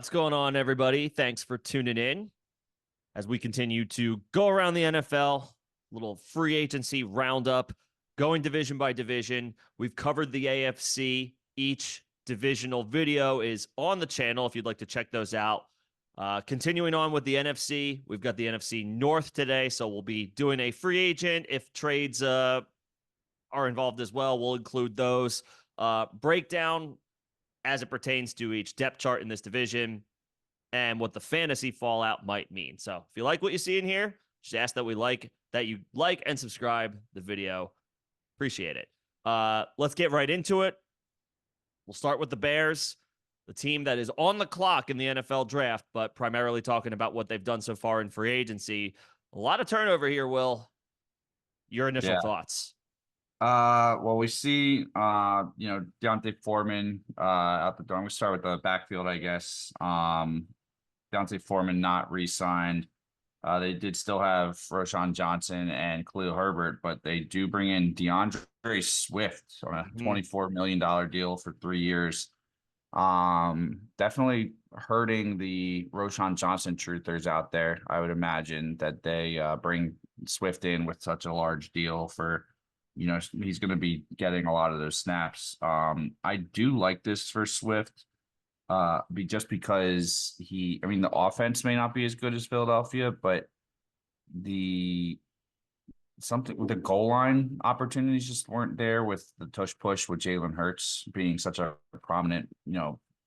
What's going on, everybody? Thanks for tuning in as we continue to go around the NFL, little free agency roundup, going division by division. We've covered the AFC. Each divisional video is on the channel if you'd like to check those out. Continuing on with the NFC, we've got the NFC North today, so we'll be doing a free agent. If trades are involved as well, we'll include those. Breakdown as it pertains to each depth chart in this division and what the fantasy fallout might mean. So if you like what you see in here, just ask that you like and subscribe the video. Appreciate it. Let's get right into it. We'll start with the Bears, the team that is on the clock in the NFL draft, but primarily talking about what they've done so far in free agency. A lot of turnover here, Will. Your initial Yeah. thoughts? Well, we see, Deontay Foreman, out the door. I'm gonna start with the backfield, I guess. Deontay Foreman not re-signed. They did still have Roshan Johnson and Khalil Herbert, but they do bring in DeAndre Swift on a $24 million deal for 3 years. Definitely hurting the Roshan Johnson truthers out there. I would imagine that they bring Swift in with such a large deal for, he's going to be getting a lot of those snaps. I do like this for Swift, just because the offense may not be as good as Philadelphia, but the something with the goal line opportunities just weren't there with the tush push with Jalen Hurts being such a prominent,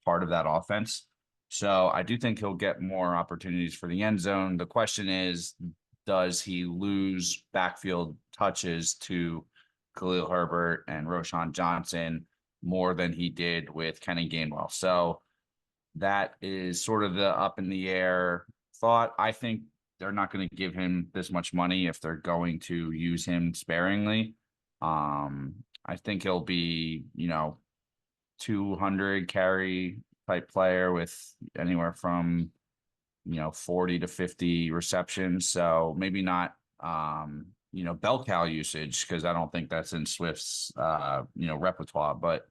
part of that offense. So I do think he'll get more opportunities for the end zone. The question is, does he lose backfield touches to Khalil Herbert and Roshan Johnson more than he did with Kenny Gainwell? So that is sort of the up in the air thought. I think they're not going to give him this much money if they're going to use him sparingly. I think he'll be, 200 carry type player with anywhere from, 40 to 50 receptions. So maybe not, bell cow usage, because I don't think that's in Swift's, repertoire, but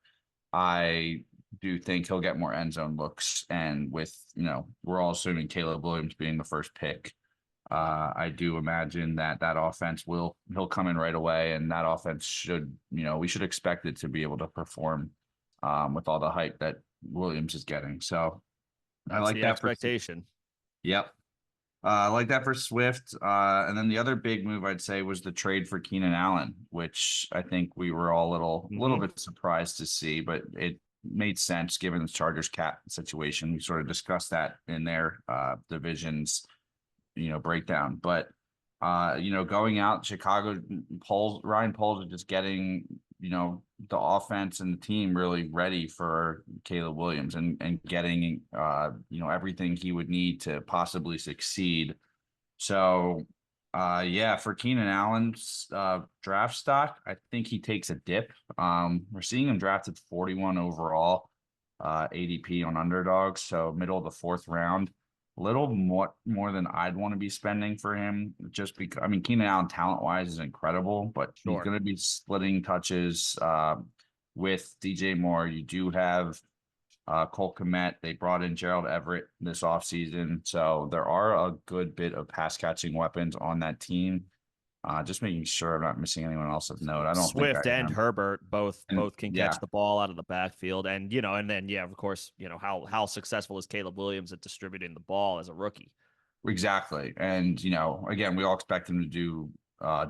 I do think he'll get more end zone looks. And with, we're all assuming Caleb Williams being the first pick, I do imagine that offense he'll come in right away, and that offense should, we should expect it to be able to perform with all the hype that Williams is getting. So I That's like the that for, expectation. yep. I like that for Swift. And then the other big move I'd say was the trade for Keenan Allen, which I think we were all a little bit surprised to see, but it made sense given the Chargers cap situation. We sort of discussed that in their divisions, breakdown. But going out Chicago, Ryan Poles are just getting, the offense and the team really ready for Caleb Williams and getting everything he would need to possibly succeed. So for Keenan Allen's draft stock, I think he takes a dip. We're seeing him drafted 41 overall, ADP on underdogs, so middle of the fourth round. A little more than I'd want to be spending for him, just because Keenan Allen talent-wise is incredible, but he's going to be splitting touches with DJ Moore. You do have Cole Kmet. They brought in Gerald Everett this offseason. So there are a good bit of pass catching weapons on that team. Just making sure I'm not missing anyone else of note. I don't think Swift I and am. Herbert both can Yeah, catch the ball out of the backfield, and then of course, how successful is Caleb Williams at distributing the ball as a rookie? exactly. And again, we all expect him to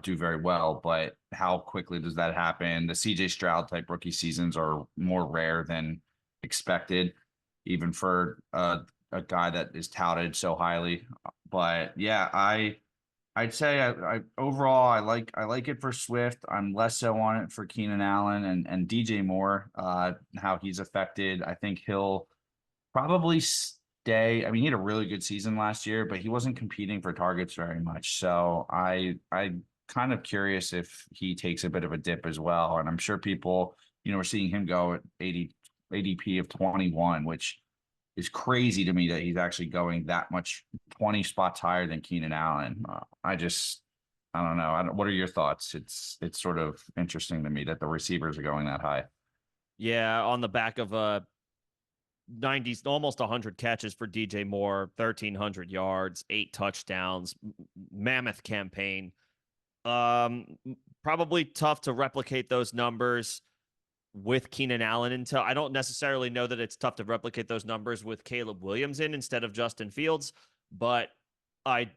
do very well, but how quickly does that happen? The CJ Stroud type rookie seasons are more rare than expected, even for a guy that is touted so highly. But yeah, I'd say I overall I like it for Swift. I'm less so on it for Keenan Allen and DJ Moore. How he's affected. I think he'll probably stay. He had a really good season last year, but he wasn't competing for targets very much. So I kind of curious if he takes a bit of a dip as well. And I'm sure people, we're seeing him go at 80 ADP of 21, which is crazy to me that he's actually going that much 20 spots higher than Keenan Allen. I don't know. What are your thoughts? It's sort of interesting to me that the receivers are going that high. Yeah, on the back of 90s, almost 100 catches for DJ Moore, 1,300 yards, 8 touchdowns, mammoth campaign. Um, Probably tough to replicate those numbers with Keenan Allen until I don't necessarily know that it's tough to replicate those numbers with Caleb Williams in instead of Justin Fields, but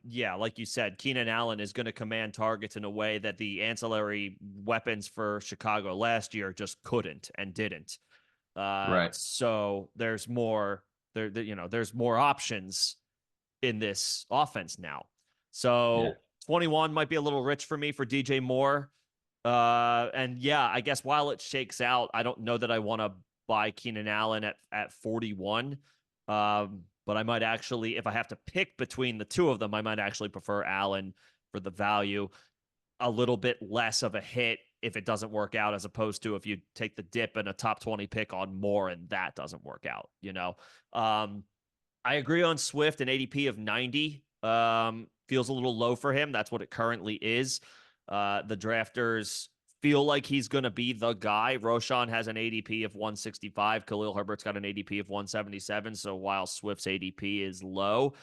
yeah, like you said, Keenan Allen is going to command targets in a way that the ancillary weapons for Chicago last year just couldn't and didn't. Right. So there's more there's more options in this offense now. Yeah. So 21 might be a little rich for me for DJ Moore. And yeah, I guess while it shakes out, I don't know that I want to buy Keenan Allen at 41. But I might actually, if I have to pick between the two of them, I might actually prefer Allen for the value. A little bit less of a hit if it doesn't work out, as opposed to if you take the dip and a top 20 pick on Moore and that doesn't work out, you know. I agree on Swift, an ADP of 90. Feels a little low for him. That's what it currently is. The drafters feel like he's going to be the guy. Roshan has an ADP of 165. Khalil Herbert's got an ADP of 177. So while Swift's ADP is low,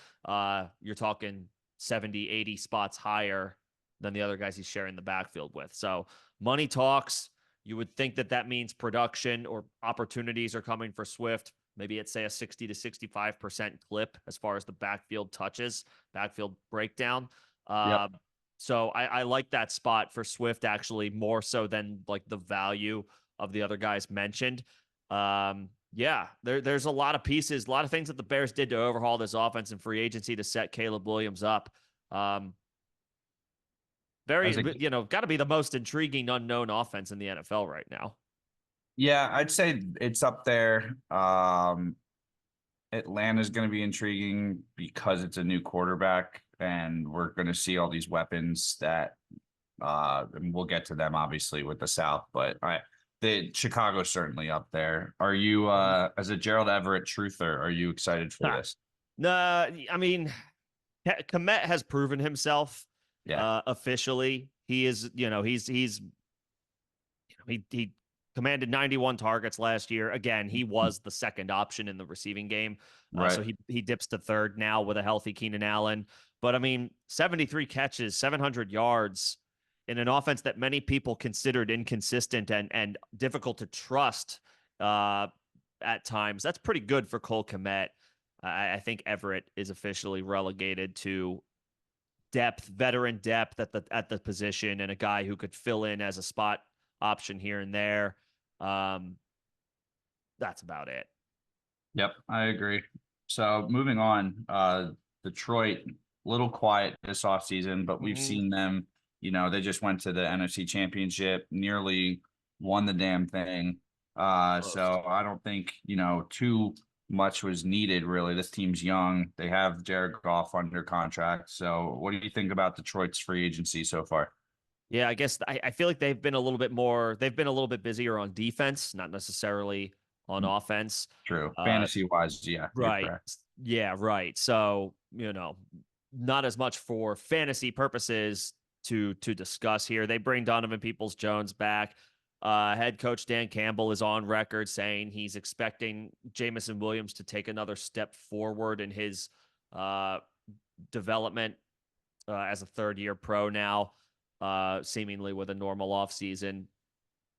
you're talking 70, 80 spots higher than the other guys he's sharing the backfield with. So money talks. You would think that that means production or opportunities are coming for Swift. Maybe it's, say, a 60 to 65% clip as far as the backfield touches, backfield breakdown. Yep. So I like that spot for Swift, actually, more so than like the value of the other guys mentioned. Yeah, there's a lot of pieces, a lot of things that the Bears did to overhaul this offense and free agency to set Caleb Williams up. As a Got to be the most intriguing unknown offense in the NFL right now. Yeah, I'd say it's up there. Atlanta's going to be intriguing because it's a new quarterback, and we're going to see all these weapons that, and we'll get to them obviously with the South, but the Chicago's certainly up there. Are you, as a Gerald Everett truther, are you excited for this? No, I mean, Komet has proven himself Yeah. officially. He is, he commanded 91 targets last year. Again, he was the second option in the receiving game. Right. So he dips to third now with a healthy Keenan Allen. But I mean, 73 catches, 700 yards in an offense that many people considered inconsistent and difficult to trust at times. That's pretty good for Cole Kmet. I think Everett is officially relegated to depth, veteran depth at the position, and a guy who could fill in as a spot option here and there. That's about it. Yep, I agree. So moving on, Detroit, little quiet this offseason, but we've seen them, they just went to the NFC Championship, nearly won the damn thing. So I don't think, too much was needed, really. This team's young. They have Jared Goff under contract. So what do you think about Detroit's free agency so far? Yeah, I guess I feel like they've been a little bit busier on defense, not necessarily on offense. True. Fantasy wise, yeah, you're Right. correct. Yeah, right. So, not as much for fantasy purposes to discuss here. They bring Donovan Peoples-Jones back. Head coach Dan Campbell is on record saying he's expecting Jamison Williams to take another step forward in his development as a third-year pro now, seemingly with a normal offseason.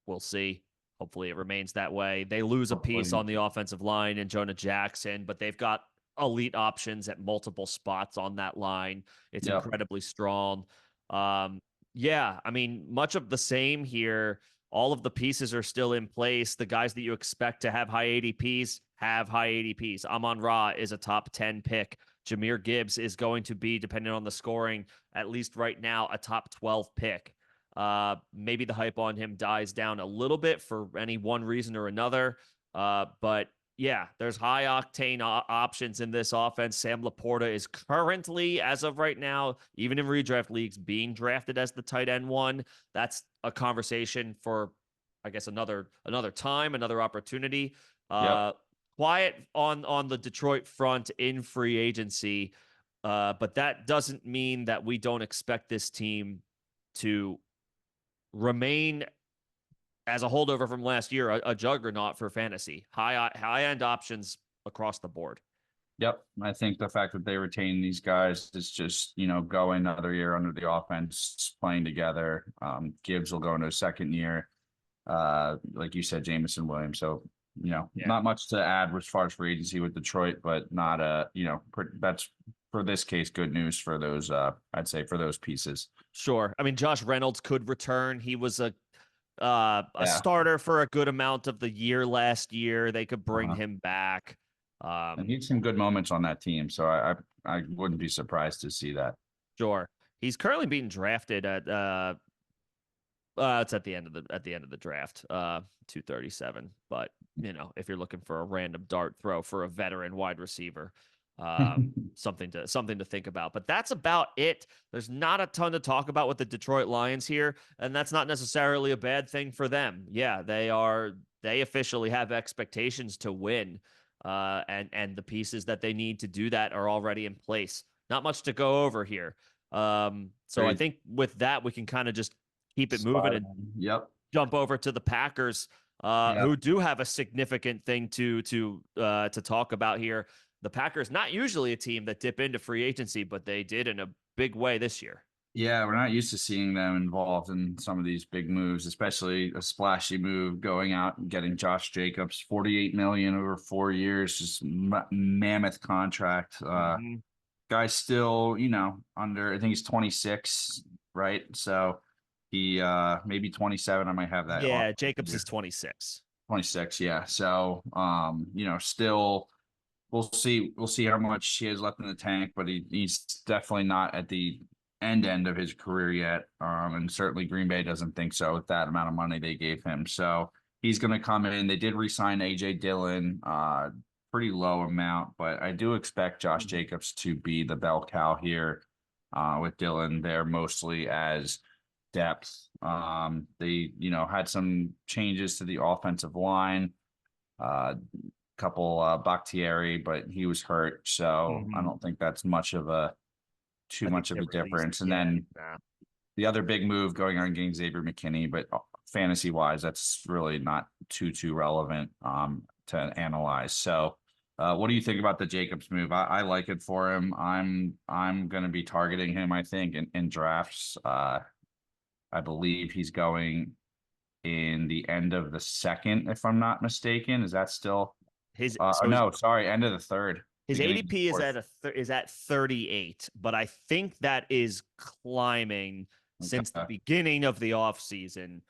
We'll see. Hopefully it remains that way. They lose a piece on the offensive line in Jonah Jackson, but they've got elite options at multiple spots on that line. It's incredibly strong. Yeah, I mean, much of the same here. All of the pieces are still in place. The guys that you expect to have high ADPs have high ADPs. Amon-Ra is a top 10 pick. Jahmyr Gibbs is going to be, depending on the scoring, at least right now, a top 12 pick. Maybe the hype on him dies down a little bit for any one reason or another. But yeah, there's high octane options in this offense. Sam Laporta is currently, as of right now, even in redraft leagues, being drafted as the tight end one. That's a conversation for, I guess, another time, another opportunity. Quiet on the Detroit front in free agency, but that doesn't mean that we don't expect this team to remain, as a holdover from last year, a juggernaut for fantasy. High end options across the board. Yep. I think the fact that they retain these guys is just, go another year under the offense playing together. Gibbs will go into a second year. Like you said, Jameson Williams. So, not much to add as far as free agency with Detroit, but not that's for this case, good news for those, I'd say for those pieces. Sure. I mean, Josh Reynolds could return. He was a Yeah. starter for a good amount of the year last year. They could bring Uh-huh. him back. And he had some good moments on that team. So I wouldn't be surprised to see that. Sure. He's currently being drafted at it's at the end of the draft, 237. But if you're looking for a random dart throw for a veteran wide receiver, something to think about. But that's about it. There's not a ton to talk about with the Detroit Lions here, and that's not necessarily a bad thing for them. Yeah, they officially have expectations to win, and the pieces that they need to do that are already in place. Not much to go over here. So I think with that we can kind of just keep it moving and Yep. jump over to the Packers, who do have a significant thing to talk about here. The Packers, not usually a team that dip into free agency, but they did in a big way this year. Yeah, we're not used to seeing them involved in some of these big moves, especially a splashy move going out and getting Josh Jacobs, 48 million over 4 years, just mammoth contract. Guy's still, under, I think he's 26, right? So he maybe 27. I might have that. Yeah, Jacobs is 26. 26, yeah. So still we'll see how much he has left in the tank, but he's definitely not at the end of his career yet. And certainly Green Bay doesn't think so with that amount of money they gave him. So he's going to come in. They did re-sign AJ Dillon, pretty low amount, but I do expect Josh Jacobs to be the bell cow here, with Dillon there mostly as depth. They, had some changes to the offensive line. Couple Bakhtiari, but he was hurt, so I don't think that's too much of a difference. And then the other big move going on getting Xavier McKinney, but fantasy wise, that's really not too relevant to analyze. So what do you think about the Jacobs move? I like it for him. I'm going to be targeting him, I think, in drafts. I believe he's going in the end of the second, if I'm not mistaken. Is that still no, sorry, end of the third. His ADP is at 38, but I think that is climbing since the beginning of the offseason,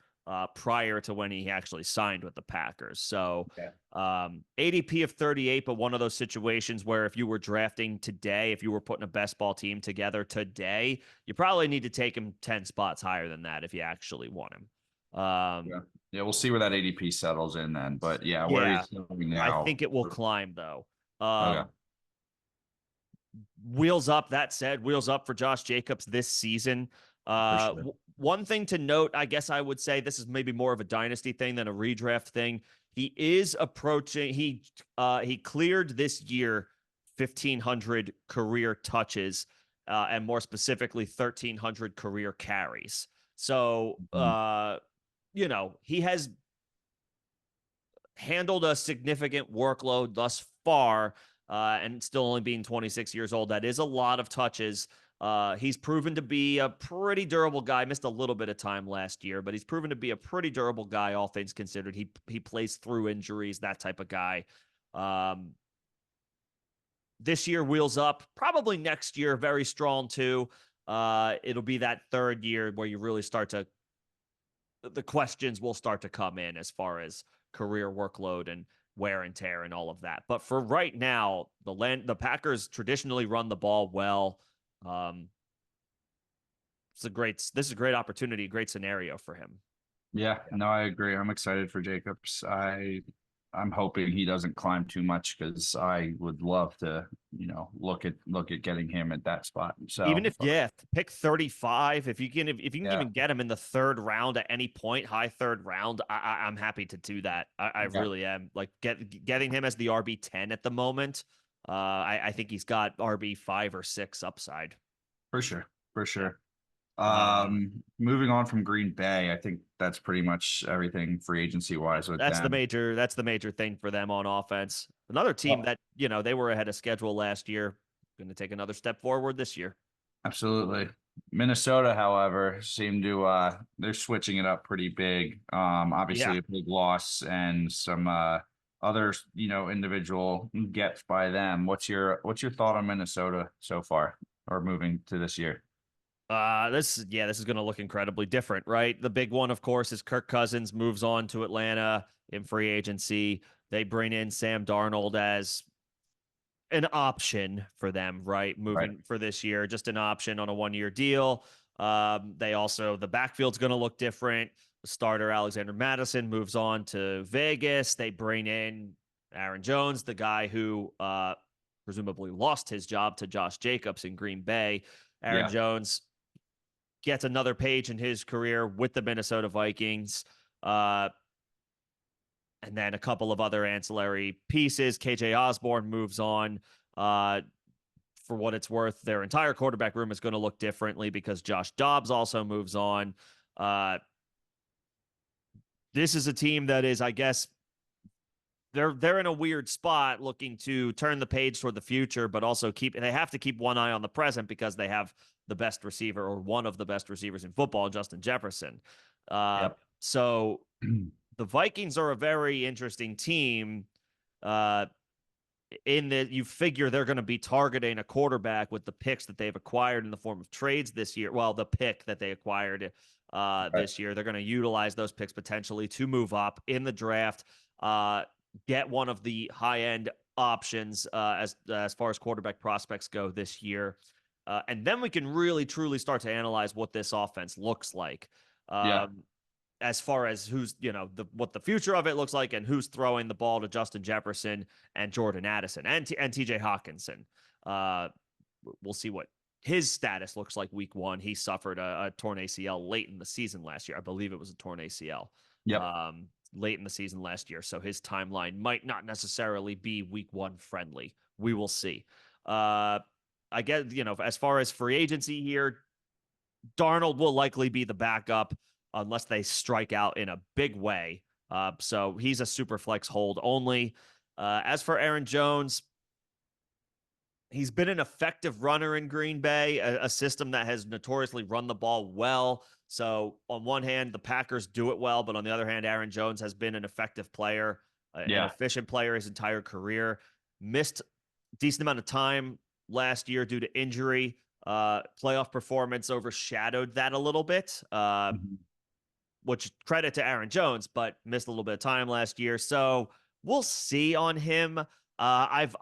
prior to when he actually signed with the Packers. So ADP of 38, but one of those situations where if you were drafting today, if you were putting a best ball team together today, you probably need to take him 10 spots higher than that if you actually want him. Yeah, we'll see where that ADP settles in then. But where he's going now, I think it will climb though. Okay. Wheels up. That said, wheels up for Josh Jacobs this season. Sure. One thing to note, I guess I would say this is maybe more of a dynasty thing than a redraft thing. He is approaching. He cleared this year 1,500 career touches, and more specifically 1,300 career carries. So he has handled a significant workload thus far, and still only being 26 years old. That is a lot of touches. He's proven to be a pretty durable guy. Missed a little bit of time last year, but he's proven to be a pretty durable guy, all things considered. He plays through injuries, that type of guy. This year, wheels up. Probably next year, very strong too. It'll be that third year where you really the questions will start to come in as far as career workload and wear and tear and all of that. But for right now, the Packers traditionally run the ball well. This is a great opportunity, great scenario for him. Yeah, no, I agree. I'm excited for Jacobs. I'm hoping he doesn't climb too much because I would love to, look at getting him at that spot. So even if pick 35, if you can even get him in the third round at any point, high third round, I'm happy to do that. I really am. Like getting him as the RB10 at the moment. I think he's got RB5 or 6 upside. For sure. Moving on from Green Bay, I think that's pretty much everything free agency wise with them. That's the major thing for them on offense. Another team Yep. that, they were ahead of schedule last year, going to take another step forward this year. Absolutely. Minnesota, however, seem to they're switching it up pretty big. Yeah. Obviously a big loss and some other, individual gets by them. What's your thought on Minnesota so far or moving to this year? This is going to look incredibly different, right? The big one, of course, is Kirk Cousins moves on to Atlanta in free agency. They bring in Sam Darnold as an option for them, right? Right. Moving for this year, just an option on a 1 year deal. The backfield's going to look different. The starter Alexander Madison moves on to Vegas. They bring in Aaron Jones, the guy who presumably lost his job to Josh Jacobs in Green Bay. Aaron Yeah. Jones gets another page in his career with the Minnesota Vikings. And then a couple of other ancillary pieces. KJ Osborne moves on. For what it's worth, their entire quarterback room is going to look differently because Josh Dobbs also moves on. This is a team that is, I guess, they're in a weird spot looking to turn the page toward the future, but also they have to keep one eye on the present because they have the best receiver or one of the best receivers in football, Justin Jefferson. Yep. So the Vikings are a very interesting team. In that you figure they're going to be targeting a quarterback with the picks that they've acquired in the form of trades this year. Well, the pick that they acquired this year, they're going to utilize those picks potentially to move up in the draft, get one of the high end options as far as quarterback prospects go this year. And then we can really truly start to analyze what this offense looks like. Yeah. As far as who's, what the future of it looks like and who's throwing the ball to Justin Jefferson and Jordan Addison and TJ Hawkinson. We'll see what his status looks like week one. He suffered a torn ACL late in the season last year. I believe it was a torn ACL. Yep. Late in the season last year. So his timeline might not necessarily be week one friendly. We will see. I guess, as far as free agency here, Darnold will likely be the backup unless they strike out in a big way. So he's a super flex hold only. As for Aaron Jones, he's been an effective runner in Green Bay, a system that has notoriously run the ball well. So on one hand, the Packers do it well, but on the other hand, Aaron Jones has been an effective player, an efficient player his entire career. Missed a decent amount of time last year due to injury. Playoff performance overshadowed that a little bit. Which credit to Aaron Jones, but missed a little bit of time last year. So we'll see on him. I've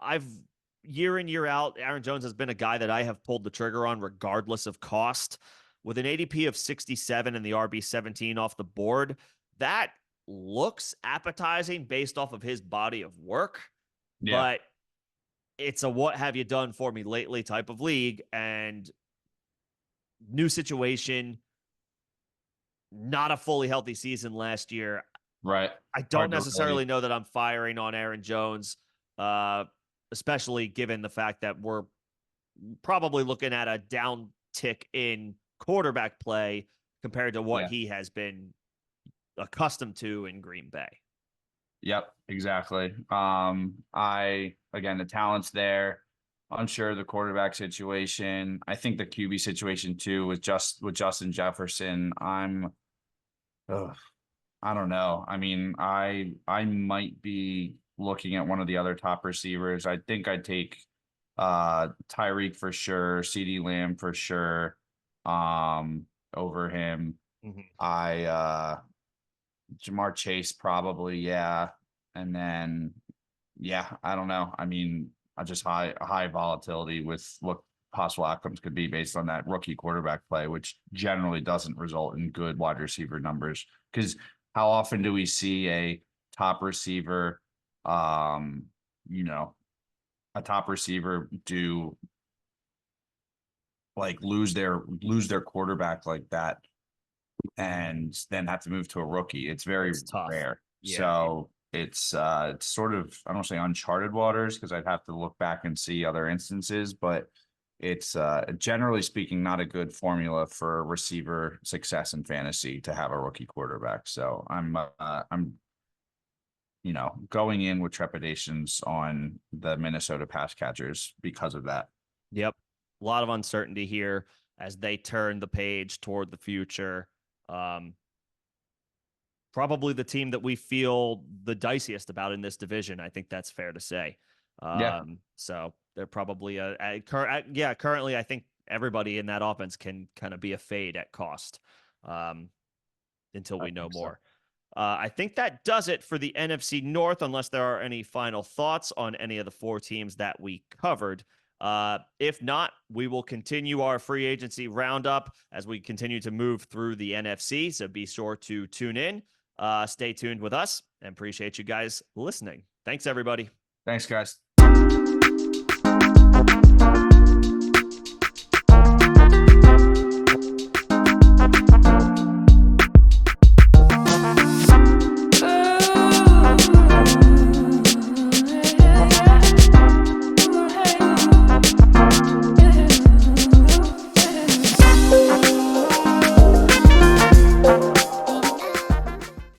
year in, year out, Aaron Jones has been a guy that I have pulled the trigger on regardless of cost. With an ADP of 67 and the RB 17 off the board, that looks appetizing based off of his body of work. Yeah. But it's a what have you done for me lately type of league, and new situation, not a fully healthy season last year. Right. I don't necessarily know that I'm firing on Aaron Jones, especially given the fact that we're probably looking at a downtick in quarterback play compared to what he has been accustomed to in Green Bay. Yep, exactly. Again, the talent's there. Unsure of the quarterback situation. I think the QB situation too with Justin Jefferson. I don't know. I mean, I might be looking at one of the other top receivers. I think I'd take Tyreek for sure, CeeDee Lamb for sure, over him. Jamar Chase probably, yeah. And then I don't know. I mean, I just high volatility with what possible outcomes could be based on that rookie quarterback play, which generally doesn't result in good wide receiver numbers. Because how often do we see a top receiver, a top receiver do like lose their quarterback like that and then have to move to a rookie? It's very rare. Yeah. So it's sort of, I don't say uncharted waters because I'd have to look back and see other instances, but it's generally speaking not a good formula for receiver success in fantasy to have a rookie quarterback. So I'm going in with trepidations on the Minnesota pass catchers because of that. Yep. A lot of uncertainty here as they turn the page toward the future. Probably the team that we feel the diciest about in this division. I think that's fair to say. Yeah. So they're probably currently I think everybody in that offense can kind of be a fade at cost until we know more. I think that does it for the NFC North, unless there are any final thoughts on any of the 4 teams that we covered. If not, we will continue our free agency roundup as we continue to move through the NFC. So be sure to tune in. Stay tuned with us and appreciate you guys listening. Thanks, everybody. Thanks, guys.